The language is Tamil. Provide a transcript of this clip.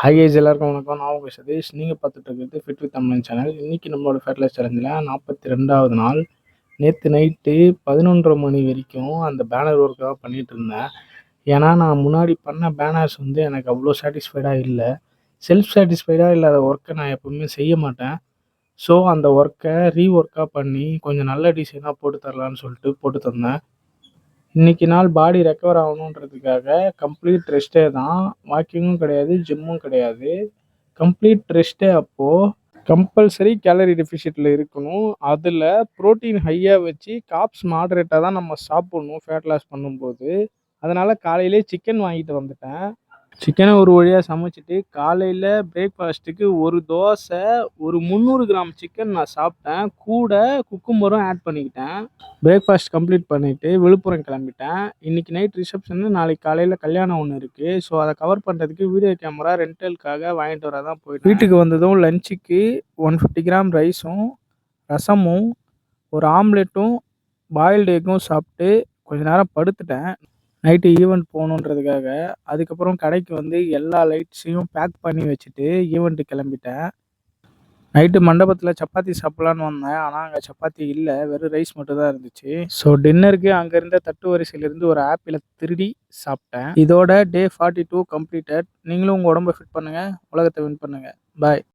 ஹாய் கைஸ் எல்லாருக்கும் வணக்கம். நான் உங்கள் சதீஷ். நீங்கள் பார்த்துட்டு இருக்கிறது ஃபிட் வித் தமிழன் சேனல். இன்றைக்கி நம்மளோட ஃபேட்லெஸ் சேலஞ்சில் 42வது நாள். நேற்று நைட்டு 11:30 மணி வரைக்கும் அந்த பேனர் ஒர்க்காக பண்ணிகிட்டு இருந்தேன். ஏன்னா நான் முன்னாடி பண்ண பேனர்ஸ் எனக்கு அவ்வளோ சாட்டிஸ்ஃபைடாக இல்லை. செல்ஃப் சாட்டிஸ்ஃபைடாக இல்லாத ஒர்க்கை நான் எப்போவுமே செய்ய மாட்டேன். ஸோ அந்த ஒர்க்கை ரீஒர்க்காக பண்ணி கொஞ்சம் நல்ல டிசைனாக போட்டு தரலான்னு சொல்லிட்டு போட்டு தந்தேன். இன்றைக்கி நாள் பாடி ரெக்கவர் ஆகணுன்றதுக்காக கம்ப்ளீட் ரெஸ்ட்டே தான். வாக்கிங்கும் கிடையாது, ஜிம்மும் கிடையாது. கம்ப்ளீட் ரெஸ்ட்டே. அப்போது கம்பல்சரி கேலரி டெஃபிஷியட்டில் இருக்கணும். அதில் ப்ரோட்டீன் ஹையாக வச்சு காப்ஸ் மாடரேட்டாக தான் நம்ம சாப்பிட்ணும் ஃபேட் லாஸ் பண்ணும்போது. அதனால் காலையிலே சிக்கன் வாங்கிட்டு வந்துட்டேன். சிக்கனை ஒரு வழியாக சமைச்சிட்டு காலையில் பிரேக்ஃபாஸ்ட்டுக்கு ஒரு தோசை, ஒரு 300 கிராம் சிக்கன் நான் சாப்பிட்டேன். கூட குக்கும்பரும் ஆட் பண்ணிக்கிட்டேன். பிரேக்ஃபாஸ்ட் கம்ப்ளீட் பண்ணிவிட்டு விழுப்புரம் கிளம்பிட்டேன். இன்றைக்கி நைட் ரிசப்ஷனு, நாளைக்கு காலையில் கல்யாணம் ஒன்று இருக்குது. ஸோ அதை கவர் பண்ணுறதுக்கு வீடியோ கேமரா ரெண்டலுக்காக வாங்கிட்டு வர தான் போயிட்டு வீட்டுக்கு வந்ததும் லஞ்சுக்கு 150 கிராம் ரைஸும் ரசமும் ஒரு ஆம்லெட்டும் பாயில்டு எக்கும் சாப்பிட்டு கொஞ்ச நேரம் படுத்துட்டேன். Night event போகணுன்றதுக்காக. அதுக்கப்புறம் கடைக்கு வந்து எல்லா லைட்ஸையும் பேக் பண்ணி வச்சுட்டு ஈவெண்ட்டு கிளம்பிட்டேன். நைட்டு மண்டபத்தில் சப்பாத்தி சாப்பிட்லான்னு வந்தேன். ஆனால் அங்கே சப்பாத்தி இல்லை, வெறும் ரைஸ் மட்டும் தான் இருந்துச்சு. ஸோ டின்னருக்கு அங்கே இருந்த தட்டு வரிசையிலேருந்து ஒரு ஆப்பிளை திருடி சாப்பிட்டேன். இதோட டே 42 கம்ப்ளீட்டட். நீங்களும் உங்கள் உடம்பை ஃபிட் பண்ணுங்கள், உலகத்தை வின் பண்ணுங்கள். பாய்.